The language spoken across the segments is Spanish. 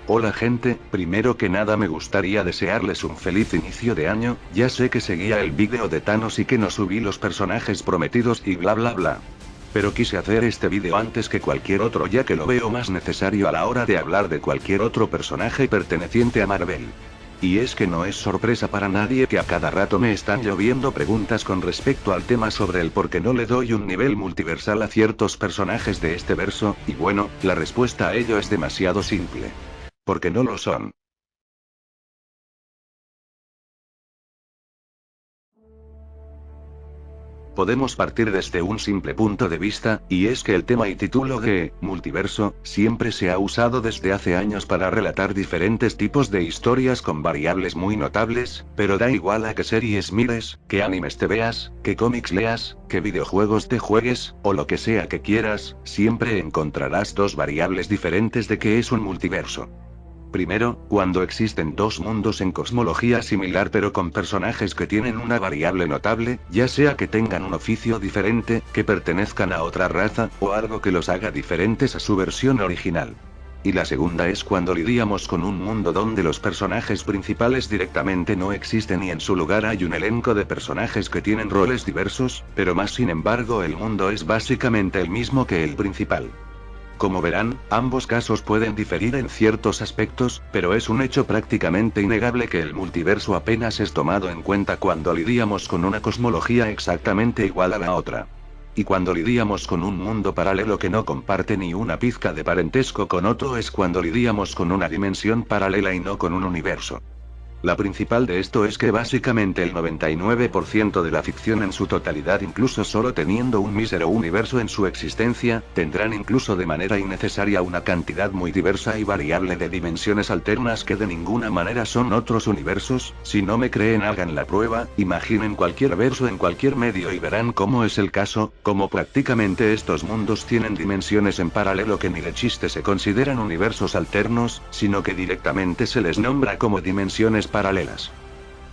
Hola gente, primero que nada me gustaría desearles un feliz inicio de año. Ya sé que seguía el vídeo de Thanos y que no subí los personajes prometidos y bla bla bla. Pero quise hacer este vídeo antes que cualquier otro, ya que lo veo más necesario a la hora de hablar de cualquier otro personaje perteneciente a Marvel. Y es que no es sorpresa para nadie que a cada rato me están lloviendo preguntas con respecto al tema sobre el por qué no le doy un nivel multiversal a ciertos personajes de este verso, y bueno, la respuesta a ello es demasiado simple. Porque no lo son. Podemos partir desde un simple punto de vista, y es que el tema y título de multiverso siempre se ha usado desde hace años para relatar diferentes tipos de historias con variables muy notables, pero da igual a qué series mires, qué animes te veas, qué cómics leas, qué videojuegos te juegues, o lo que sea que quieras, siempre encontrarás dos variables diferentes de qué es un multiverso. Primero, cuando existen dos mundos en cosmología similar pero con personajes que tienen una variable notable, ya sea que tengan un oficio diferente, que pertenezcan a otra raza, o algo que los haga diferentes a su versión original. Y la segunda es cuando lidiamos con un mundo donde los personajes principales directamente no existen y en su lugar hay un elenco de personajes que tienen roles diversos, pero más sin embargo el mundo es básicamente el mismo que el principal. Como verán, ambos casos pueden diferir en ciertos aspectos, pero es un hecho prácticamente innegable que el multiverso apenas es tomado en cuenta cuando lidiamos con una cosmología exactamente igual a la otra. Y cuando lidiamos con un mundo paralelo que no comparte ni una pizca de parentesco con otro es cuando lidiamos con una dimensión paralela y no con un universo. La principal de esto es que básicamente el 99% de la ficción en su totalidad, incluso solo teniendo un mísero universo en su existencia, tendrán incluso de manera innecesaria una cantidad muy diversa y variable de dimensiones alternas que de ninguna manera son otros universos. Si no me creen, hagan la prueba, imaginen cualquier verso en cualquier medio y verán cómo es el caso, como prácticamente estos mundos tienen dimensiones en paralelo que ni de chiste se consideran universos alternos, sino que directamente se les nombra como dimensiones paralelas.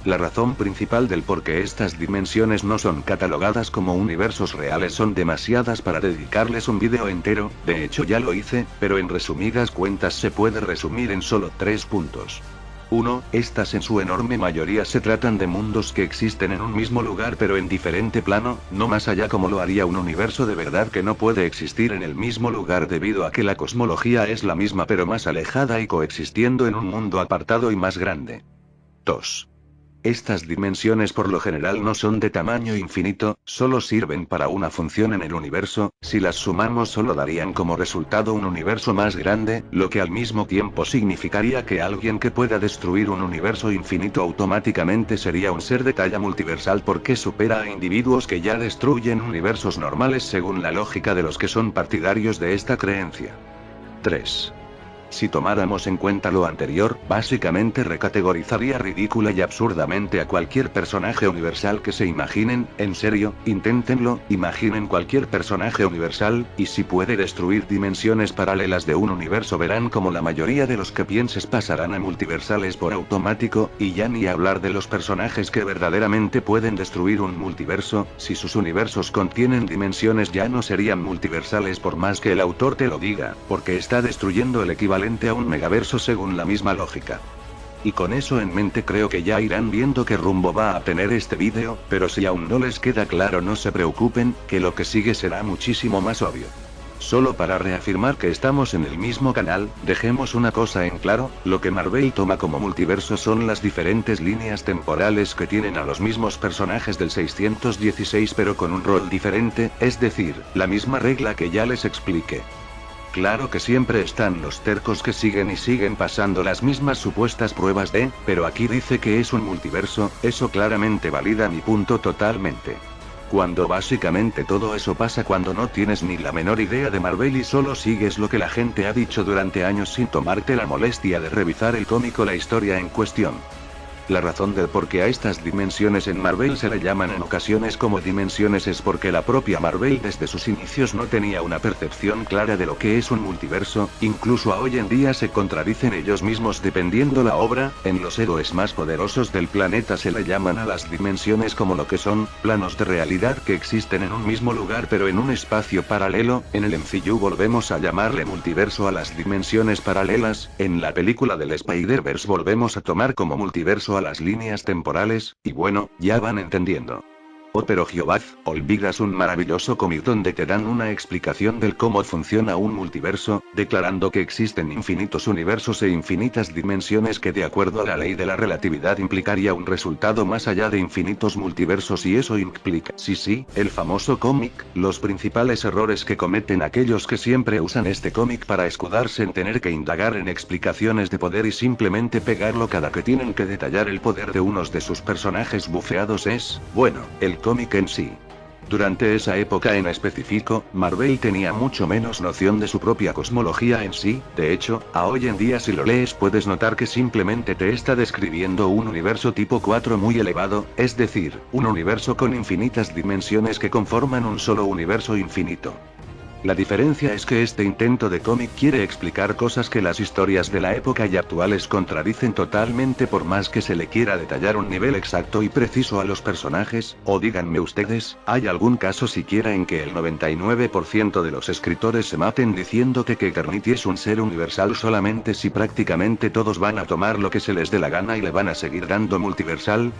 La razón principal del por qué estas dimensiones no son catalogadas como universos reales son demasiadas para dedicarles un vídeo entero, de hecho ya lo hice, pero en resumidas cuentas se puede resumir en solo 3 puntos. 1. Estas en su enorme mayoría se tratan de mundos que existen en un mismo lugar pero en diferente plano, no más allá como lo haría un universo de verdad que no puede existir en el mismo lugar debido a que la cosmología es la misma pero más alejada y coexistiendo en un mundo apartado y más grande. 2. Estas dimensiones por lo general no son de tamaño infinito, solo sirven para una función en el universo. Si las sumamos solo darían como resultado un universo más grande, lo que al mismo tiempo significaría que alguien que pueda destruir un universo infinito automáticamente sería un ser de talla multiversal porque supera a individuos que ya destruyen universos normales según la lógica de los que son partidarios de esta creencia. 3. Si tomáramos en cuenta lo anterior, básicamente recategorizaría ridícula y absurdamente a cualquier personaje universal que se imaginen. En serio, inténtenlo, imaginen cualquier personaje universal, y si puede destruir dimensiones paralelas de un universo verán como la mayoría de los que pienses pasarán a multiversales por automático, y ya ni hablar de los personajes que verdaderamente pueden destruir un multiverso. Si sus universos contienen dimensiones ya no serían multiversales por más que el autor te lo diga, porque está destruyendo el equivalente a un megaverso según la misma lógica. Y con eso en mente creo que ya irán viendo qué rumbo va a tener este vídeo, pero si aún no les queda claro no se preocupen, que lo que sigue será muchísimo más obvio. Solo para reafirmar que estamos en el mismo canal, dejemos una cosa en claro, lo que Marvel toma como multiverso son las diferentes líneas temporales que tienen a los mismos personajes del 616 pero con un rol diferente, es decir, la misma regla que ya les expliqué. Claro que siempre están los tercos que siguen y siguen pasando las mismas supuestas pruebas de, pero aquí dice que es un multiverso, eso claramente valida mi punto totalmente. Cuando básicamente todo eso pasa cuando no tienes ni la menor idea de Marvel y solo sigues lo que la gente ha dicho durante años sin tomarte la molestia de revisar el cómic o la historia en cuestión. La razón del por qué a estas dimensiones en Marvel se le llaman en ocasiones como dimensiones es porque la propia Marvel desde sus inicios no tenía una percepción clara de lo que es un multiverso, incluso a hoy en día se contradicen ellos mismos dependiendo la obra. En los héroes más poderosos del planeta se le llaman a las dimensiones como lo que son, planos de realidad que existen en un mismo lugar pero en un espacio paralelo. En el MCU volvemos a llamarle multiverso a las dimensiones paralelas, en la película del Spider-Verse volvemos a tomar como multiverso a las líneas temporales, y bueno, ya van entendiendo. Oh pero Giovat, olvidas un maravilloso cómic donde te dan una explicación del cómo funciona un multiverso, declarando que existen infinitos universos e infinitas dimensiones que de acuerdo a la ley de la relatividad implicaría un resultado más allá de infinitos multiversos y eso implica, sí, el famoso cómic, los principales errores que cometen aquellos que siempre usan este cómic para escudarse en tener que indagar en explicaciones de poder y simplemente pegarlo cada que tienen que detallar el poder de unos de sus personajes bufeados es, bueno, el cómic en sí. Durante esa época en específico, Marvel tenía mucho menos noción de su propia cosmología en sí. De hecho, a hoy en día si lo lees puedes notar que simplemente te está describiendo un universo tipo 4 muy elevado, es decir, un universo con infinitas dimensiones que conforman un solo universo infinito. La diferencia es que este intento de cómic quiere explicar cosas que las historias de la época y actuales contradicen totalmente por más que se le quiera detallar un nivel exacto y preciso a los personajes, o díganme ustedes, ¿hay algún caso siquiera en que el 99% de los escritores se maten diciendo que Eternity es un ser universal solamente si prácticamente todos van a tomar lo que se les dé la gana y le van a seguir dando multiversal?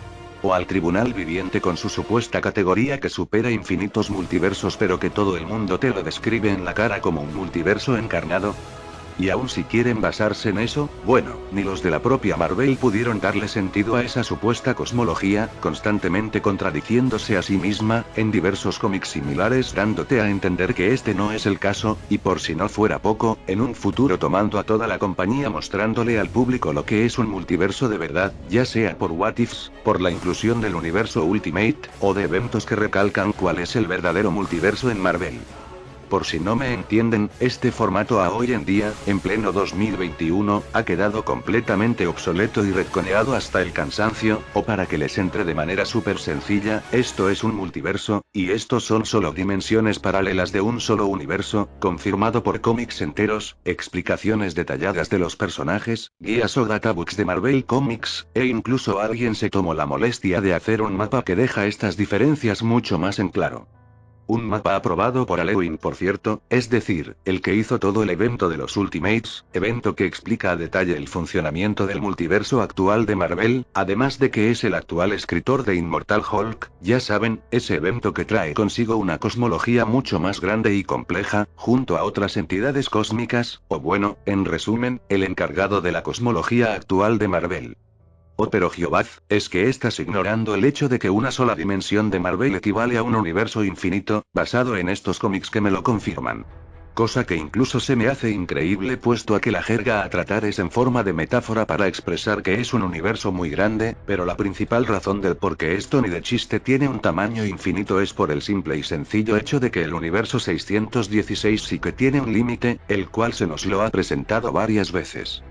¿O al tribunal viviente con su supuesta categoría que supera infinitos multiversos pero que todo el mundo te lo describe en la cara como un multiverso encarnado? Y aun si quieren basarse en eso, bueno, ni los de la propia Marvel pudieron darle sentido a esa supuesta cosmología, constantemente contradiciéndose a sí misma, en diversos cómics similares dándote a entender que este no es el caso, y por si no fuera poco, en un futuro tomando a toda la compañía mostrándole al público lo que es un multiverso de verdad, ya sea por What Ifs, por la inclusión del universo Ultimate, o de eventos que recalcan cuál es el verdadero multiverso en Marvel. Por si no me entienden, este formato a hoy en día, en pleno 2021, ha quedado completamente obsoleto y retconeado hasta el cansancio, o para que les entre de manera súper sencilla, esto es un multiverso, y estos son solo dimensiones paralelas de un solo universo, confirmado por cómics enteros, explicaciones detalladas de los personajes, guías o databooks de Marvel Comics, e incluso alguien se tomó la molestia de hacer un mapa que deja estas diferencias mucho más en claro. Un mapa aprobado por Alewin por cierto, es decir, el que hizo todo el evento de los Ultimates, evento que explica a detalle el funcionamiento del multiverso actual de Marvel, además de que es el actual escritor de Immortal Hulk, ya saben, ese evento que trae consigo una cosmología mucho más grande y compleja, junto a otras entidades cósmicas, o bueno, en resumen, el encargado de la cosmología actual de Marvel. Oh pero Giovat, es que estás ignorando el hecho de que una sola dimensión de Marvel equivale a un universo infinito, basado en estos cómics que me lo confirman. Cosa que incluso se me hace increíble puesto a que la jerga a tratar es en forma de metáfora para expresar que es un universo muy grande, pero la principal razón del por qué esto ni de chiste tiene un tamaño infinito es por el simple y sencillo hecho de que el universo 616 sí que tiene un límite, el cual se nos lo ha presentado varias veces.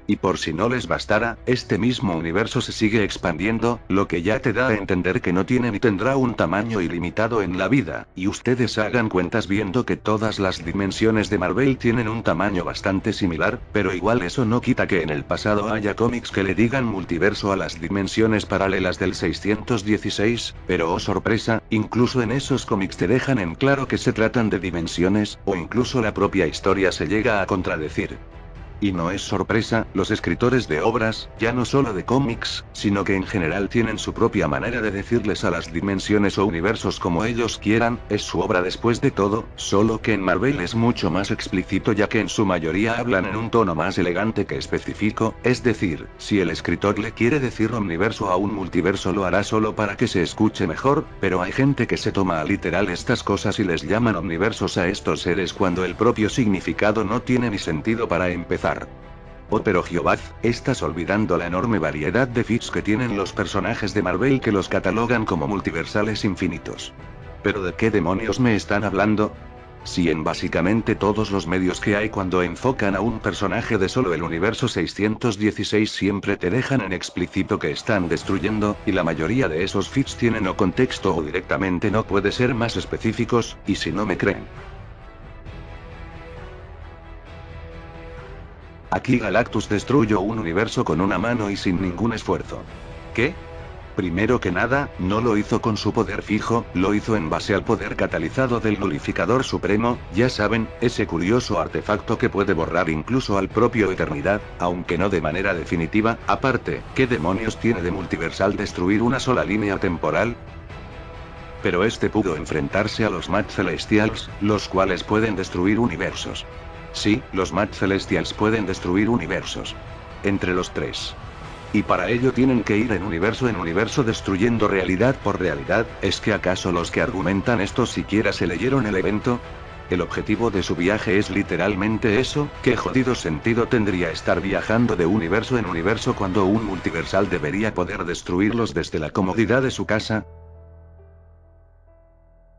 Y por si no les bastara, este mismo universo se sigue expandiendo, lo que ya te da a entender que no tiene ni tendrá un tamaño ilimitado en la vida, y ustedes hagan cuentas viendo que todas las dimensiones de Marvel tienen un tamaño bastante similar, pero igual eso no quita que en el pasado haya cómics que le digan multiverso a las dimensiones paralelas del 616, pero oh sorpresa, incluso en esos cómics te dejan en claro que se tratan de dimensiones, o incluso la propia historia se llega a contradecir. Y no es sorpresa, los escritores de obras, ya no solo de cómics, sino que en general tienen su propia manera de decirles a las dimensiones o universos como ellos quieran, es su obra después de todo, solo que en Marvel es mucho más explícito ya que en su mayoría hablan en un tono más elegante que específico, es decir, si el escritor le quiere decir omniverso a un multiverso lo hará solo para que se escuche mejor, pero hay gente que se toma a literal estas cosas y les llaman omniversos a estos seres cuando el propio significado no tiene ni sentido para empezar. Oh pero Giovat, estás olvidando la enorme variedad de feats que tienen los personajes de Marvel que los catalogan como multiversales infinitos. ¿Pero de qué demonios me están hablando? Si en básicamente todos los medios que hay cuando enfocan a un personaje de solo el universo 616 siempre te dejan en explícito que están destruyendo, y la mayoría de esos feeds tienen o contexto o directamente no puede ser más específicos, y si no me creen. Aquí Galactus destruyó un universo con una mano y sin ningún esfuerzo. ¿Qué? Primero que nada, no lo hizo con su poder fijo, lo hizo en base al poder catalizado del Nulificador Supremo, ya saben, ese curioso artefacto que puede borrar incluso al propio Eternidad, aunque no de manera definitiva. Aparte, ¿qué demonios tiene de multiversal destruir una sola línea temporal? Pero este pudo enfrentarse a los Mad Celestials, los cuales pueden destruir universos. Sí, los Mad Celestials pueden destruir universos. Entre los tres. Y para ello tienen que ir en universo destruyendo realidad por realidad. ¿Es que acaso los que argumentan esto siquiera se leyeron el evento? El objetivo de su viaje es literalmente eso. ¿Qué jodido sentido tendría estar viajando de universo en universo cuando un multiversal debería poder destruirlos desde la comodidad de su casa?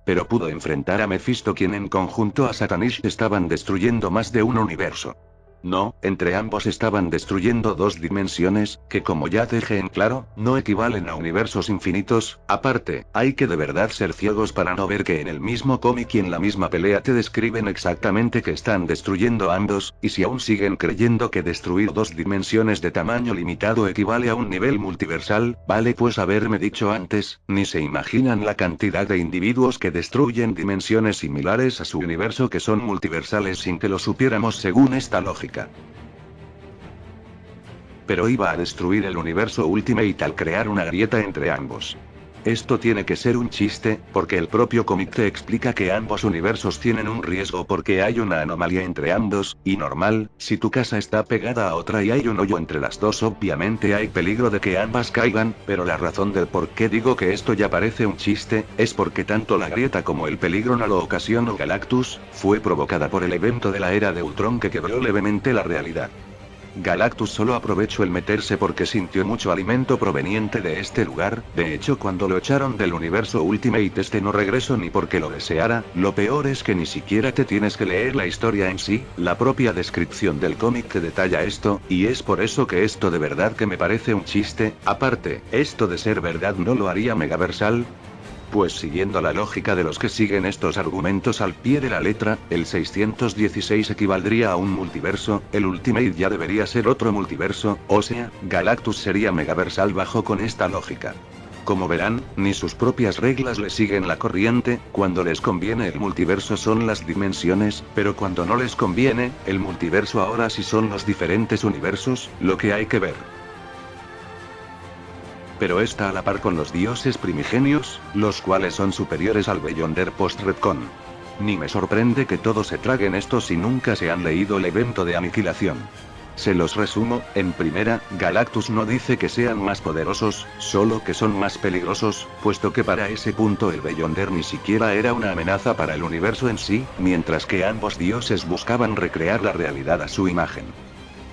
Pero pudo enfrentar a Mephisto, quien en conjunto a Satanish estaban destruyendo más de un universo. No, entre ambos estaban destruyendo dos dimensiones, que como ya dejé en claro, no equivalen a universos infinitos. Aparte, hay que de verdad ser ciegos para no ver que en el mismo cómic y en la misma pelea te describen exactamente que están destruyendo ambos, y si aún siguen creyendo que destruir dos dimensiones de tamaño limitado equivale a un nivel multiversal, vale pues haberme dicho antes, ni se imaginan la cantidad de individuos que destruyen dimensiones similares a su universo que son multiversales sin que lo supiéramos según esta lógica. Pero iba a destruir el universo Ultimate al crear una grieta entre ambos. Esto tiene que ser un chiste, porque el propio cómic te explica que ambos universos tienen un riesgo porque hay una anomalía entre ambos, y normal, si tu casa está pegada a otra y hay un hoyo entre las dos obviamente hay peligro de que ambas caigan, pero la razón del por qué digo que esto ya parece un chiste, es porque tanto la grieta como el peligro no lo ocasionó Galactus, fue provocada por el evento de la era de Ultron que quebró levemente la realidad. Galactus solo aprovechó el meterse porque sintió mucho alimento proveniente de este lugar. De hecho, cuando lo echaron del universo Ultimate no regresó ni porque lo deseara. Lo peor es que ni siquiera te tienes que leer la historia en sí, la propia descripción del cómic te detalla esto, y es por eso que esto de verdad que me parece un chiste. Aparte, esto de ser verdad no lo haría Megaversal. Pues siguiendo la lógica de los que siguen estos argumentos al pie de la letra, el 616 equivaldría a un multiverso, el Ultimate ya debería ser otro multiverso, o sea, Galactus sería Megaversal bajo con esta lógica. Como verán, ni sus propias reglas le siguen la corriente. Cuando les conviene el multiverso son las dimensiones, pero cuando no les conviene, el multiverso ahora sí son los diferentes universos, lo que hay que ver. Pero está a la par con los dioses primigenios, los cuales son superiores al Beyonder post-Retcon. Ni me sorprende que todos se traguen esto si nunca se han leído el evento de aniquilación. Se los resumo, en primera, Galactus no dice que sean más poderosos, solo que son más peligrosos, puesto que para ese punto el Beyonder ni siquiera era una amenaza para el universo en sí, mientras que ambos dioses buscaban recrear la realidad a su imagen.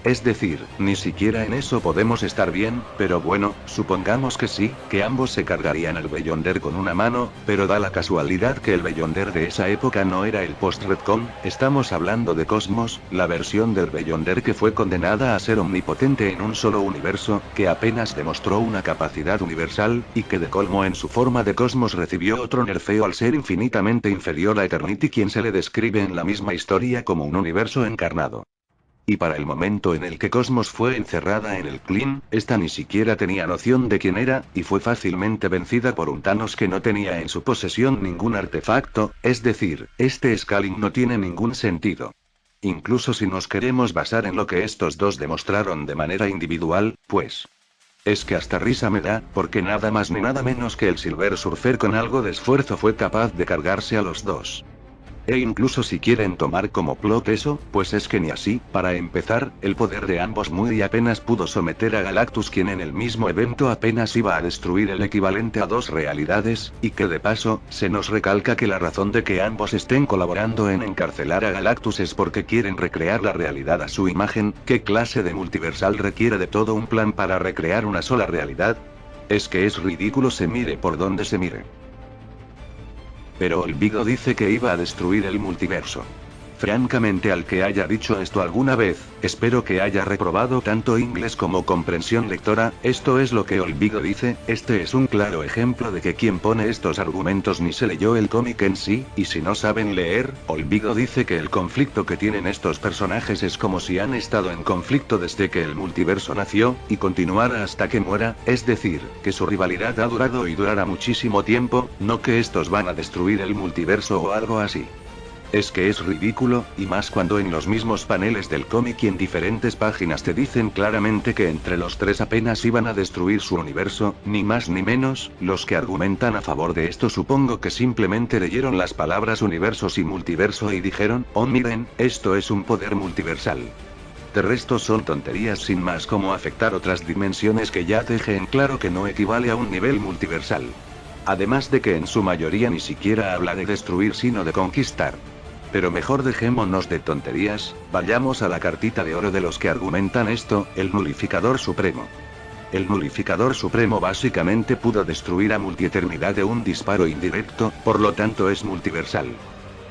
Es decir, ni siquiera en eso podemos estar bien, pero bueno, supongamos que sí, que ambos se cargarían al Beyonder con una mano, pero da la casualidad que el Beyonder de esa época no era el post-Retcon, estamos hablando de Cosmos, la versión del Beyonder que fue condenada a ser omnipotente en un solo universo, que apenas demostró una capacidad universal, y que de colmo en su forma de Cosmos recibió otro nerfeo al ser infinitamente inferior a Eternity, quien se le describe en la misma historia como un universo encarnado. Y para el momento en el que Cosmos fue encerrada en el Clean, esta ni siquiera tenía noción de quién era, y fue fácilmente vencida por un Thanos que no tenía en su posesión ningún artefacto, es decir, este scaling no tiene ningún sentido. Incluso si nos queremos basar en lo que estos dos demostraron de manera individual, pues... es que hasta risa me da, porque nada más ni nada menos que el Silver Surfer con algo de esfuerzo fue capaz de cargarse a los dos. E incluso si quieren tomar como plot eso, pues es que ni así. Para empezar, el poder de ambos muy apenas pudo someter a Galactus, quien en el mismo evento apenas iba a destruir el equivalente a dos realidades, y que de paso, se nos recalca que la razón de que ambos estén colaborando en encarcelar a Galactus es porque quieren recrear la realidad a su imagen. ¿Qué clase de multiversal requiere de todo un plan para recrear una sola realidad? Es que es ridículo se mire por donde se mire. Pero Olvido dice que iba a destruir el multiverso. Francamente, al que haya dicho esto alguna vez, espero que haya reprobado tanto inglés como comprensión lectora. Esto es lo que Olvido dice. Este es un claro ejemplo de que quien pone estos argumentos ni se leyó el cómic en sí, y si no saben leer, Olvido dice que el conflicto que tienen estos personajes es como si han estado en conflicto desde que el multiverso nació, y continuara hasta que muera, es decir, que su rivalidad ha durado y durará muchísimo tiempo, no que estos van a destruir el multiverso o algo así. Es que es ridículo, y más cuando en los mismos paneles del cómic y en diferentes páginas te dicen claramente que entre los tres apenas iban a destruir su universo, ni más ni menos. Los que argumentan a favor de esto supongo que simplemente leyeron las palabras universos y multiverso y dijeron, oh miren, esto es un poder multiversal. De resto son tonterías sin más como afectar otras dimensiones que ya deje en claro que no equivale a un nivel multiversal. Además de que en su mayoría ni siquiera habla de destruir sino de conquistar. Pero mejor dejémonos de tonterías, vayamos a la cartita de oro de los que argumentan esto, el Nulificador Supremo. El Nulificador Supremo básicamente pudo destruir a Multieternidad de un disparo indirecto, por lo tanto es multiversal.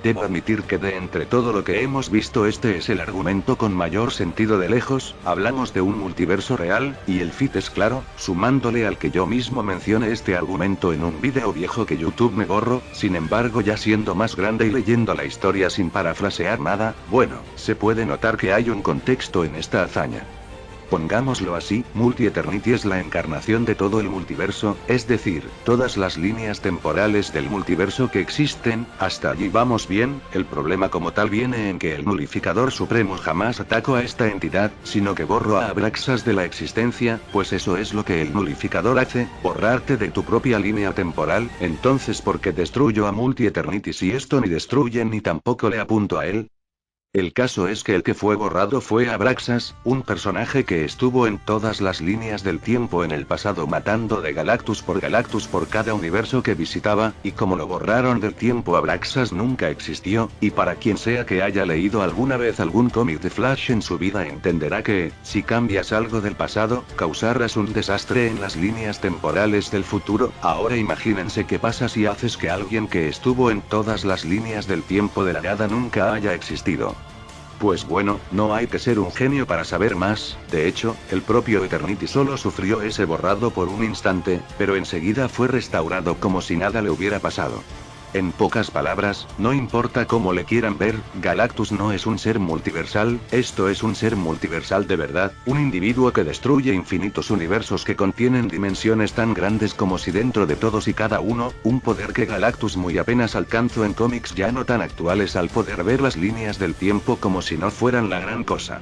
Debo admitir que de entre todo lo que hemos visto este es el argumento con mayor sentido de lejos. Hablamos de un multiverso real, y el fit es claro, sumándole al que yo mismo mencioné este argumento en un vídeo viejo que YouTube me borró. Sin embargo, ya siendo más grande y leyendo la historia sin parafrasear nada, bueno, se puede notar que hay un contexto en esta hazaña. Pongámoslo así, Multi-Eternity es la encarnación de todo el multiverso, es decir, todas las líneas temporales del multiverso que existen. Hasta allí vamos bien. El problema como tal viene en que el Nulificador Supremo jamás atacó a esta entidad, sino que borró a Abraxas de la existencia, pues eso es lo que el Nulificador hace, borrarte de tu propia línea temporal. Entonces, ¿por qué destruyó a Multi-Eternity si esto ni destruye ni tampoco le apunto a él? El caso es que el que fue borrado fue Abraxas, un personaje que estuvo en todas las líneas del tiempo en el pasado matando de Galactus por cada universo que visitaba, y como lo borraron del tiempo Abraxas nunca existió, y para quien sea que haya leído alguna vez algún cómic de Flash en su vida entenderá que, si cambias algo del pasado, causarás un desastre en las líneas temporales del futuro. Ahora imagínense qué pasa si haces que alguien que estuvo en todas las líneas del tiempo de la nada nunca haya existido. Pues bueno, no hay que ser un genio para saber más. De hecho, el propio Eternity solo sufrió ese borrado por un instante, pero enseguida fue restaurado como si nada le hubiera pasado. En pocas palabras, no importa cómo le quieran ver, Galactus no es un ser multiversal. Esto es un ser multiversal de verdad, un individuo que destruye infinitos universos que contienen dimensiones tan grandes como si dentro de todos y cada uno, un poder que Galactus muy apenas alcanzó en cómics ya no tan actuales al poder ver las líneas del tiempo como si no fueran la gran cosa.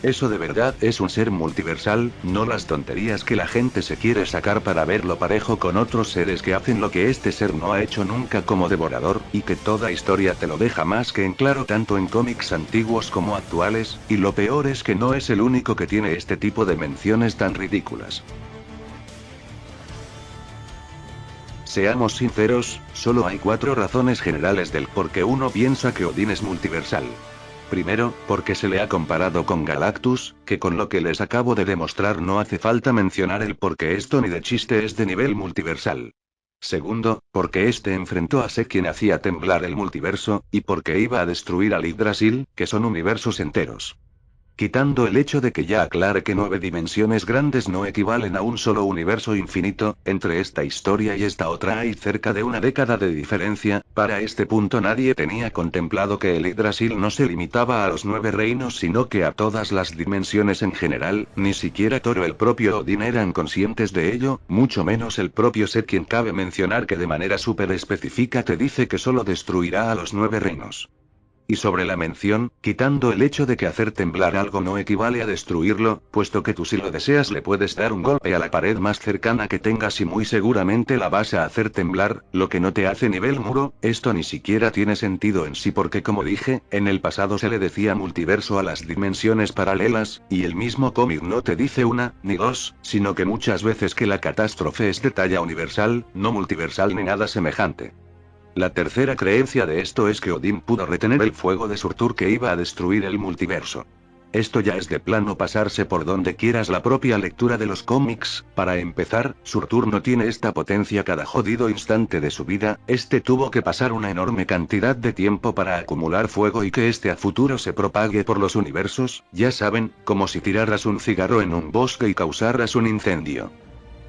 Eso de verdad es un ser multiversal, no las tonterías que la gente se quiere sacar para verlo parejo con otros seres que hacen lo que este ser no ha hecho nunca como Devorador, y que toda historia te lo deja más que en claro tanto en cómics antiguos como actuales, y lo peor es que no es el único que tiene este tipo de menciones tan ridículas. Seamos sinceros, solo hay 4 razones generales del por qué uno piensa que Odín es multiversal. Primero, porque se le ha comparado con Galactus, que con lo que les acabo de demostrar no hace falta mencionar el por qué esto ni de chiste es de nivel multiversal. Segundo, porque este enfrentó a Sé quien hacía temblar el multiverso, y porque iba a destruir al Yggdrasil, que son universos enteros. Quitando el hecho de que ya aclare que 9 dimensiones grandes no equivalen a un solo universo infinito, entre esta historia y esta otra hay cerca de una década de diferencia. Para este punto nadie tenía contemplado que el Yggdrasil no se limitaba a los 9 reinos sino que a todas las dimensiones en general. Ni siquiera Thor o el propio Odín eran conscientes de ello, mucho menos el propio Set, quien cabe mencionar que de manera súper específica te dice que solo destruirá a los 9 reinos. Y sobre la mención, quitando el hecho de que hacer temblar algo no equivale a destruirlo, puesto que tú si lo deseas le puedes dar un golpe a la pared más cercana que tengas y muy seguramente la vas a hacer temblar, lo que no te hace nivel muro. Esto ni siquiera tiene sentido en sí porque como dije, en el pasado se le decía multiverso a las dimensiones paralelas, y el mismo cómic no te dice una, ni dos, sino que muchas veces que la catástrofe es de talla universal, no multiversal ni nada semejante. La tercera creencia de esto es que Odín pudo retener el fuego de Surtur que iba a destruir el multiverso. Esto ya es de plano pasarse por donde quieras la propia lectura de los cómics. Para empezar, Surtur no tiene esta potencia cada jodido instante de su vida, este tuvo que pasar una enorme cantidad de tiempo para acumular fuego y que este a futuro se propague por los universos, ya saben, como si tiraras un cigarro en un bosque y causaras un incendio.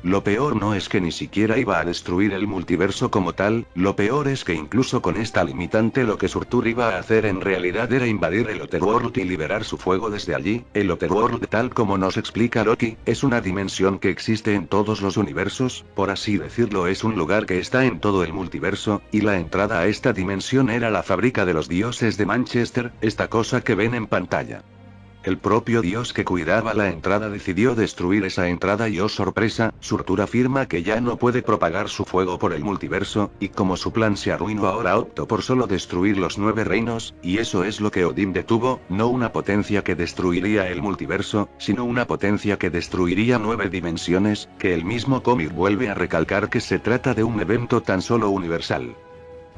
Lo peor no es que ni siquiera iba a destruir el multiverso como tal, lo peor es que incluso con esta limitante lo que Surtur iba a hacer en realidad era invadir el Otherworld y liberar su fuego desde allí. El Otherworld, tal como nos explica Loki, es una dimensión que existe en todos los universos, por así decirlo es un lugar que está en todo el multiverso, y la entrada a esta dimensión era la fábrica de los dioses de Manchester, esta cosa que ven en pantalla. El propio dios que cuidaba la entrada decidió destruir esa entrada y oh sorpresa, Surtur afirma que ya no puede propagar su fuego por el multiverso, y como su plan se arruinó ahora optó por solo destruir los 9 reinos, y eso es lo que Odín detuvo, no una potencia que destruiría el multiverso, sino una potencia que destruiría 9 dimensiones, que el mismo cómic vuelve a recalcar que se trata de un evento tan solo universal.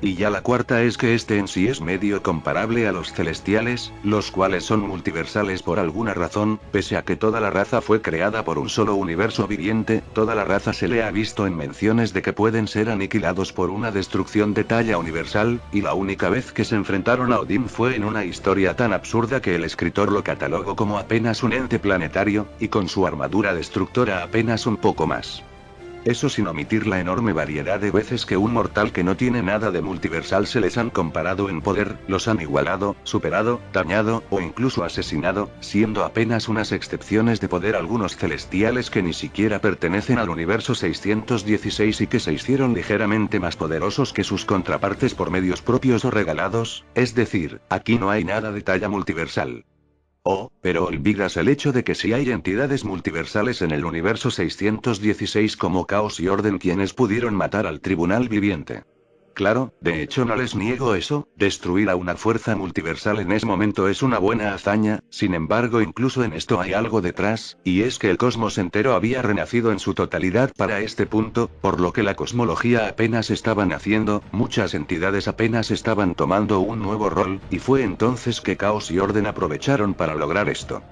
Y ya la cuarta es que este en sí es medio comparable a los celestiales, los cuales son multiversales por alguna razón, pese a que toda la raza fue creada por un solo universo viviente, toda la raza se le ha visto en menciones de que pueden ser aniquilados por una destrucción de talla universal, y la única vez que se enfrentaron a Odín fue en una historia tan absurda que el escritor lo catalogó como apenas un ente planetario, y con su armadura destructora apenas un poco más. Eso sin omitir la enorme variedad de veces que un mortal que no tiene nada de multiversal se les han comparado en poder, los han igualado, superado, dañado, o incluso asesinado, siendo apenas unas excepciones de poder algunos celestiales que ni siquiera pertenecen al universo 616 y que se hicieron ligeramente más poderosos que sus contrapartes por medios propios o regalados, es decir, aquí no hay nada de talla multiversal. Oh, pero olvidas el hecho de que si hay entidades multiversales en el universo 616 como Caos y Orden quienes pudieron matar al Tribunal Viviente. Claro, de hecho no les niego eso, destruir a una fuerza multiversal en ese momento es una buena hazaña, sin embargo incluso en esto hay algo detrás, y es que el cosmos entero había renacido en su totalidad para este punto, por lo que la cosmología apenas estaba naciendo, muchas entidades apenas estaban tomando un nuevo rol, y fue entonces que Caos y Orden aprovecharon para lograr esto.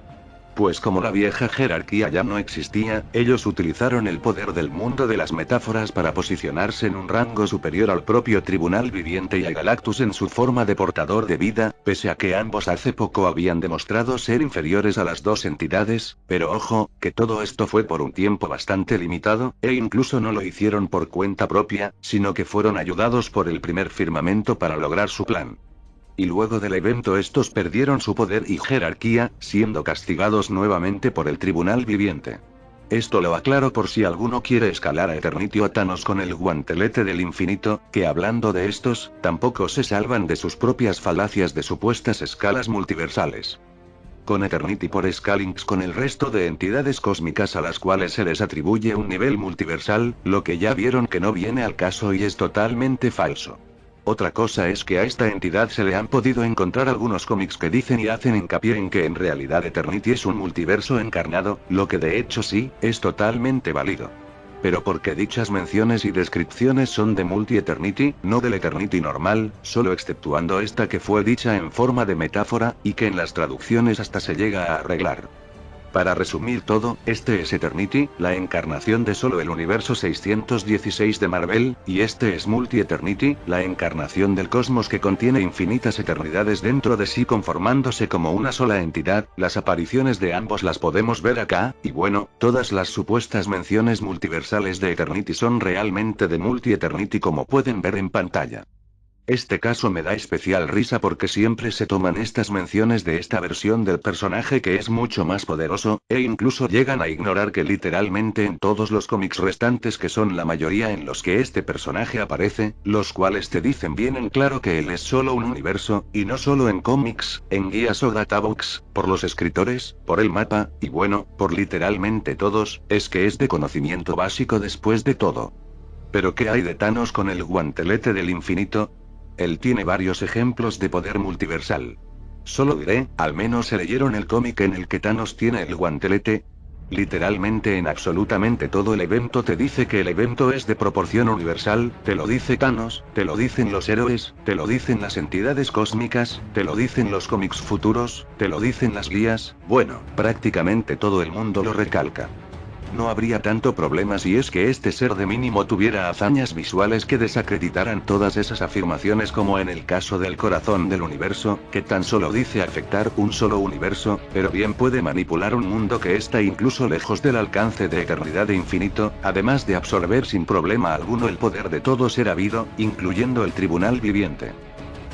Pues como la vieja jerarquía ya no existía, ellos utilizaron el poder del mundo de las metáforas para posicionarse en un rango superior al propio Tribunal Viviente y a Galactus en su forma de portador de vida, pese a que ambos hace poco habían demostrado ser inferiores a las dos entidades, pero ojo, que todo esto fue por un tiempo bastante limitado, e incluso no lo hicieron por cuenta propia, sino que fueron ayudados por el primer firmamento para lograr su plan. Y luego del evento estos perdieron su poder y jerarquía, siendo castigados nuevamente por el Tribunal Viviente. Esto lo aclaro por si alguno quiere escalar a Eternity o Thanos con el guantelete del infinito, que hablando de estos, tampoco se salvan de sus propias falacias de supuestas escalas multiversales. Con Eternity por Scalinx con el resto de entidades cósmicas a las cuales se les atribuye un nivel multiversal, lo que ya vieron que no viene al caso y es totalmente falso. Otra cosa es que a esta entidad se le han podido encontrar algunos cómics que dicen y hacen hincapié en que en realidad Eternity es un multiverso encarnado, lo que de hecho sí, es totalmente válido. Pero porque dichas menciones y descripciones son de Multi-Eternity, no del Eternity normal, solo exceptuando esta que fue dicha en forma de metáfora, y que en las traducciones hasta se llega a arreglar. Para resumir todo, este es Eternity, la encarnación de solo el universo 616 de Marvel, y este es Multi-Eternity, la encarnación del cosmos que contiene infinitas eternidades dentro de sí conformándose como una sola entidad. Las apariciones de ambos las podemos ver acá, y bueno, todas las supuestas menciones multiversales de Eternity son realmente de Multi-Eternity como pueden ver en pantalla. Este caso me da especial risa porque siempre se toman estas menciones de esta versión del personaje que es mucho más poderoso, e incluso llegan a ignorar que literalmente en todos los cómics restantes que son la mayoría en los que este personaje aparece, los cuales te dicen bien en claro que él es solo un universo, y no solo en cómics, en guías o databooks, por los escritores, por el mapa, y bueno, por literalmente todos, es que es de conocimiento básico después de todo. ¿Pero qué hay de Thanos con el guantelete del infinito? Él tiene varios ejemplos de poder multiversal. Solo diré, al menos se leyeron el cómic en el que Thanos tiene el guantelete. Literalmente en absolutamente todo el evento te dice que el evento es de proporción universal, te lo dice Thanos, te lo dicen los héroes, te lo dicen las entidades cósmicas, te lo dicen los cómics futuros, te lo dicen las guías, bueno, prácticamente todo el mundo lo recalca. No habría tanto problema si es que este ser de mínimo tuviera hazañas visuales que desacreditaran todas esas afirmaciones, como en el caso del corazón del universo, que tan solo dice afectar un solo universo, pero bien puede manipular un mundo que está incluso lejos del alcance de eternidad e infinito, además de absorber sin problema alguno el poder de todo ser habido, incluyendo el tribunal viviente.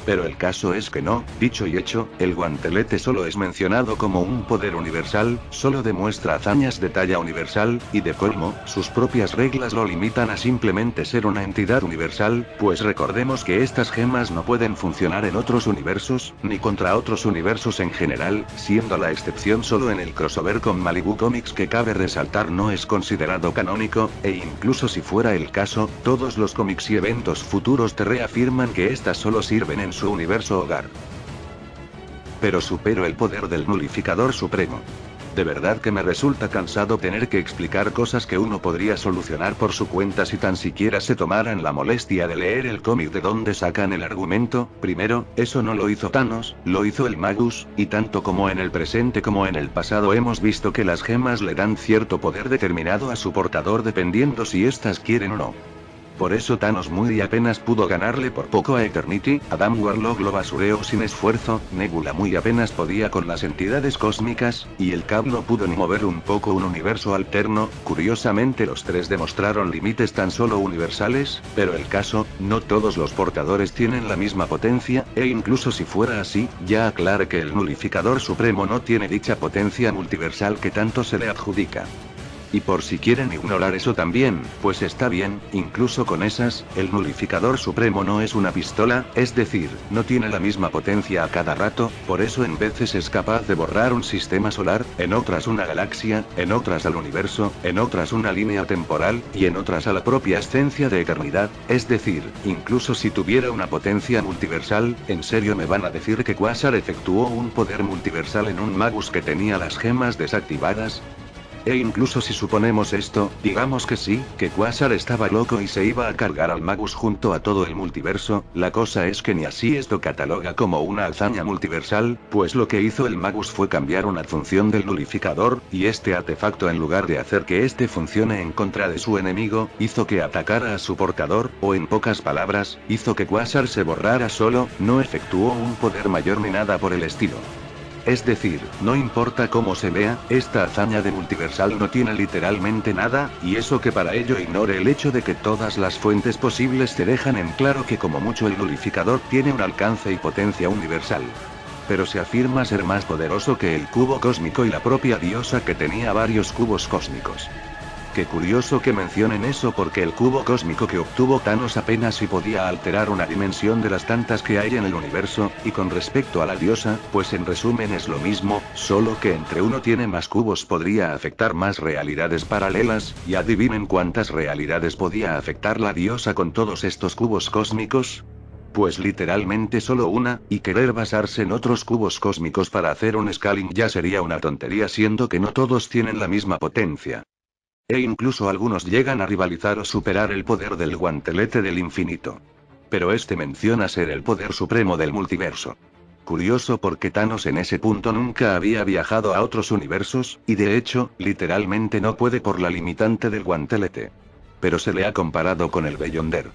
Pero el caso es que no, dicho y hecho, el guantelete solo es mencionado como un poder universal, solo demuestra hazañas de talla universal, y de colmo, sus propias reglas lo limitan a simplemente ser una entidad universal, pues recordemos que estas gemas no pueden funcionar en otros universos, ni contra otros universos en general, siendo la excepción solo en el crossover con Malibu Comics, que cabe resaltar no es considerado canónico, e incluso si fuera el caso, todos los cómics y eventos futuros te reafirman que estas solo sirven en su universo hogar. Pero supero el poder del nulificador supremo. De verdad que me resulta cansado tener que explicar cosas que uno podría solucionar por su cuenta si tan siquiera se tomaran la molestia de leer el cómic de donde sacan el argumento. Primero, eso no lo hizo Thanos, lo hizo el Magus, y tanto como en el presente como en el pasado hemos visto que las gemas le dan cierto poder determinado a su portador dependiendo si éstas quieren o no. Por eso Thanos muy apenas pudo ganarle por poco a Eternity, Adam Warlock lo basureó sin esfuerzo, Nebula muy apenas podía con las entidades cósmicas, y el Cap no pudo ni mover un poco un universo alterno. Curiosamente los tres demostraron límites tan solo universales, pero el caso, no todos los portadores tienen la misma potencia, e incluso si fuera así, ya aclare que el nulificador supremo no tiene dicha potencia multiversal que tanto se le adjudica. Y por si quieren ignorar eso también, pues está bien, incluso con esas, el nulificador supremo no es una pistola, es decir, no tiene la misma potencia a cada rato, por eso en veces es capaz de borrar un sistema solar, en otras una galaxia, en otras al universo, en otras una línea temporal, y en otras a la propia esencia de eternidad, es decir, incluso si tuviera una potencia multiversal, ¿en serio me van a decir que Quasar efectuó un poder multiversal en un Magus que tenía las gemas desactivadas? E incluso si suponemos esto, digamos que sí, que Quasar estaba loco y se iba a cargar al Magus junto a todo el multiverso, la cosa es que ni así esto cataloga como una hazaña multiversal, pues lo que hizo el Magus fue cambiar una función del nulificador, y este artefacto en lugar de hacer que este funcione en contra de su enemigo, hizo que atacara a su portador, o en pocas palabras, hizo que Quasar se borrara solo, no efectuó un poder mayor ni nada por el estilo. Es decir, no importa cómo se vea, esta hazaña de multiversal no tiene literalmente nada, y eso que para ello ignore el hecho de que todas las fuentes posibles te dejan en claro que como mucho el nulificador tiene un alcance y potencia universal. Pero se afirma ser más poderoso que el cubo cósmico y la propia diosa que tenía varios cubos cósmicos. Qué curioso que mencionen eso, porque el cubo cósmico que obtuvo Thanos apenas si podía alterar una dimensión de las tantas que hay en el universo, y con respecto a la diosa, pues en resumen es lo mismo, solo que entre uno tiene más cubos podría afectar más realidades paralelas, y adivinen cuántas realidades podía afectar la diosa con todos estos cubos cósmicos. Pues literalmente solo una, y querer basarse en otros cubos cósmicos para hacer un scaling ya sería una tontería, siendo que no todos tienen la misma potencia. E incluso algunos llegan a rivalizar o superar el poder del guantelete del infinito. Pero este menciona ser el poder supremo del multiverso. Curioso, porque Thanos en ese punto nunca había viajado a otros universos, y de hecho, literalmente no puede por la limitante del guantelete. Pero se le ha comparado con el Beyonder.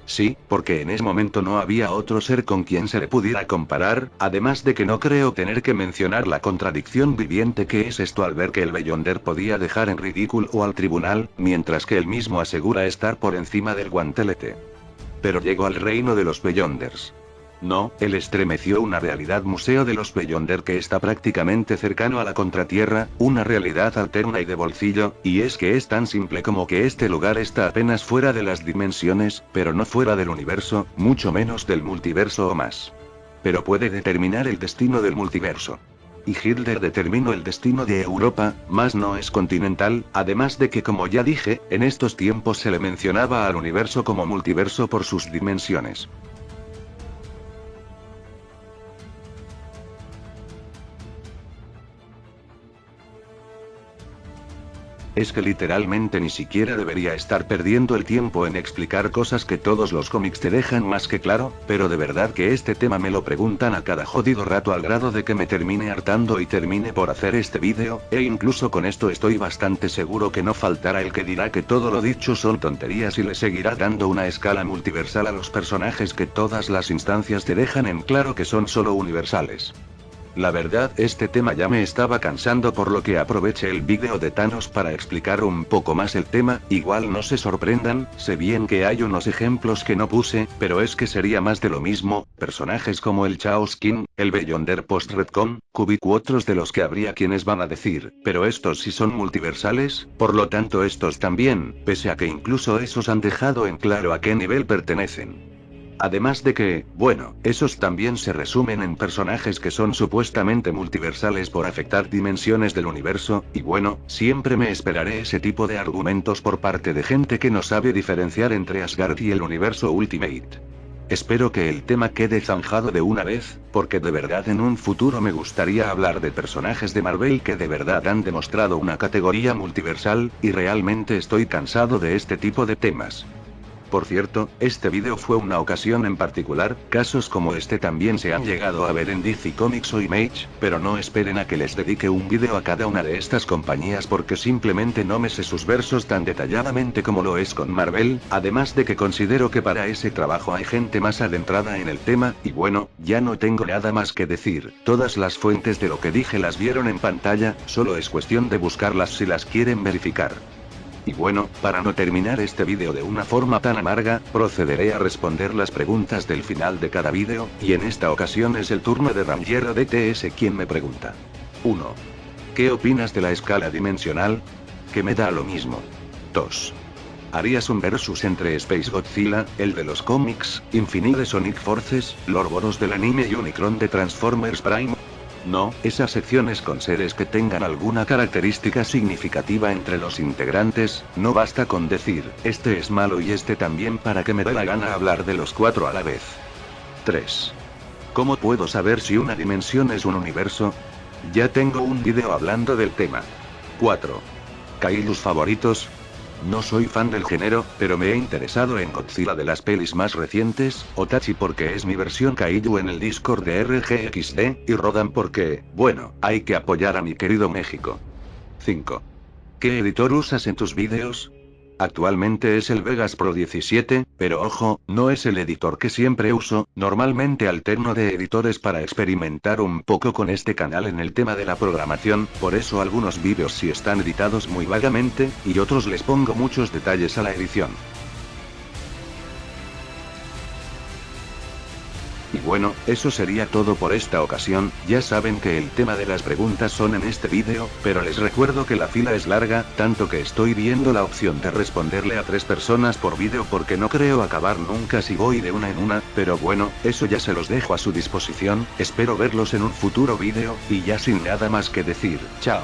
Sí, porque en ese momento no había otro ser con quien se le pudiera comparar, además de que no creo tener que mencionar la contradicción viviente que es esto al ver que el Beyonder podía dejar en ridículo al tribunal, mientras que él mismo asegura estar por encima del guantelete. Pero llegó al reino de los Beyonders. No, él estremeció una realidad museo de los Beyonder que está prácticamente cercano a la contratierra, una realidad alterna y de bolsillo, y es que es tan simple como que este lugar está apenas fuera de las dimensiones, pero no fuera del universo, mucho menos del multiverso o más. Pero puede determinar el destino del multiverso. Y Hitler determinó el destino de Europa, más no es continental, además de que, como ya dije, en estos tiempos se le mencionaba al universo como multiverso por sus dimensiones. Es que literalmente ni siquiera debería estar perdiendo el tiempo en explicar cosas que todos los cómics te dejan más que claro, pero de verdad que este tema me lo preguntan a cada jodido rato al grado de que me termine hartando y termine por hacer este vídeo, e incluso con esto estoy bastante seguro que no faltará el que dirá que todo lo dicho son tonterías y le seguirá dando una escala multiversal a los personajes que todas las instancias te dejan en claro que son solo universales. La verdad, este tema ya me estaba cansando, por lo que aproveché el vídeo de Thanos para explicar un poco más el tema. Igual no se sorprendan, sé bien que hay unos ejemplos que no puse, pero es que sería más de lo mismo, personajes como el Chaos King, el Beyonder post-Redcon, Kubik u otros de los que habría quienes van a decir, pero estos sí son multiversales, por lo tanto estos también, pese a que incluso esos han dejado en claro a qué nivel pertenecen. Además de que, bueno, esos también se resumen en personajes que son supuestamente multiversales por afectar dimensiones del universo, y bueno, siempre me esperaré ese tipo de argumentos por parte de gente que no sabe diferenciar entre Asgard y el universo Ultimate. Espero que el tema quede zanjado de una vez, porque de verdad en un futuro me gustaría hablar de personajes de Marvel que de verdad han demostrado una categoría multiversal, y realmente estoy cansado de este tipo de temas. Por cierto, este vídeo fue una ocasión en particular, casos como este también se han llegado a ver en DC Comics o Image, pero no esperen a que les dedique un vídeo a cada una de estas compañías porque simplemente no me sé sus versos tan detalladamente como lo es con Marvel, además de que considero que para ese trabajo hay gente más adentrada en el tema, y bueno, ya no tengo nada más que decir, todas las fuentes de lo que dije las vieron en pantalla, solo es cuestión de buscarlas si las quieren verificar. Y bueno, para no terminar este vídeo de una forma tan amarga, procederé a responder las preguntas del final de cada vídeo, y en esta ocasión es el turno de Ramjero DTS quien me pregunta. 1. ¿Qué opinas de la escala dimensional? Que me da lo mismo. 2. ¿Harías un versus entre Space Godzilla, el de los cómics, Infinite Sonic Forces, Lorboros del anime y Unicron de Transformers Prime? No, esas secciones con seres que tengan alguna característica significativa entre los integrantes, no basta con decir, este es malo y este también para que me dé la gana hablar de los cuatro a la vez. 3. ¿Cómo puedo saber si una dimensión es un universo? Ya tengo un vídeo hablando del tema. 4. ¿Kaijus favoritos? No soy fan del género, pero me he interesado en Godzilla de las pelis más recientes, Otachi porque es mi versión Kaiju en el Discord de RGXD, y Rodan porque, bueno, hay que apoyar a mi querido México. 5. ¿Qué editor usas en tus vídeos? Actualmente es el Vegas Pro 17, pero ojo, no es el editor que siempre uso, normalmente alterno de editores para experimentar un poco con este canal en el tema de la programación, por eso algunos vídeos sí están editados muy vagamente, y otros les pongo muchos detalles a la edición. Y bueno, eso sería todo por esta ocasión, ya saben que el tema de las preguntas son en este vídeo, pero les recuerdo que la fila es larga, tanto que estoy viendo la opción de responderle a 3 personas por vídeo porque no creo acabar nunca si voy de una en una, pero bueno, eso ya se los dejo a su disposición, espero verlos en un futuro vídeo, y ya sin nada más que decir, chao.